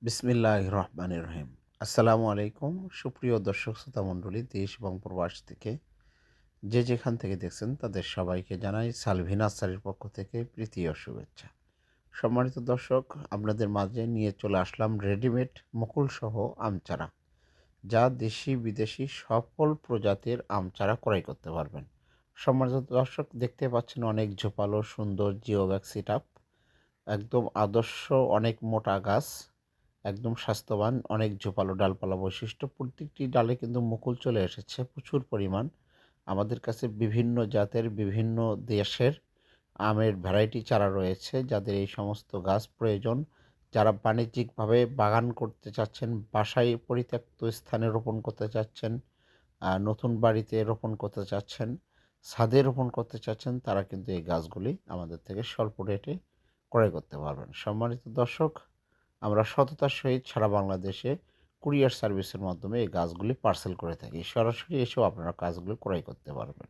বিসমিল্লাহির রহমানির রহিম। আসসালামু আলাইকুম। সুপ্রিয় দর্শক শ্রোতা মণ্ডলী, দেশ এবং প্রবাস থেকে যে যেখান থেকে দেখছেন তাদের সবাইকে জানাই সালভি নার্সারির পক্ষ থেকে প্রীতি ও শুভেচ্ছা। সম্মানিত দর্শক, আপনাদের মাঝে নিয়ে চলে আসলাম রেডিমেড মুকুলসহ আম চারা, যা দেশি বিদেশি সকল প্রজাতির আম চারা ক্রয় করতে পারবেন। সম্মানিত দর্শক, দেখতে পাচ্ছেন অনেক ঝোপালো সুন্দর জিওব্যাগ সিটআপ, একদম আদর্শ, অনেক মোটা গাছ, একদম স্বাস্থ্যবান, অনেক ঝোপালো ডালপালা বৈশিষ্ট্য। প্রত্যেকটি ডালে কিন্তু মুকুল চলে এসেছে প্রচুর পরিমাণ। আমাদের কাছে বিভিন্ন জাতের বিভিন্ন দেশের আমের ভ্যারাইটি চারা রয়েছে। যাদের এই সমস্ত গাছ প্রয়োজন, যারা বাণিজ্যিকভাবে বাগান করতে চাচ্ছেন, বাসায় পরিত্যক্ত স্থানে রোপণ করতে চাচ্ছেন, নতুন বাড়িতে রোপণ করতে চাচ্ছেন, ছাদে রোপণ করতে চাচ্ছেন, তারা কিন্তু এই গাছগুলি আমাদের থেকে স্বল্প রেটে ক্রয় করতে পারবেন। সম্মানিত দর্শক, আমরা সততার সহিত সারা বাংলাদেশে কুরিয়ার সার্ভিসের মাধ্যমে এই গাছগুলি পার্সেল করে থাকি। সরাসরি এসেও আপনারা গাছগুলি ক্রয় করতে পারবেন।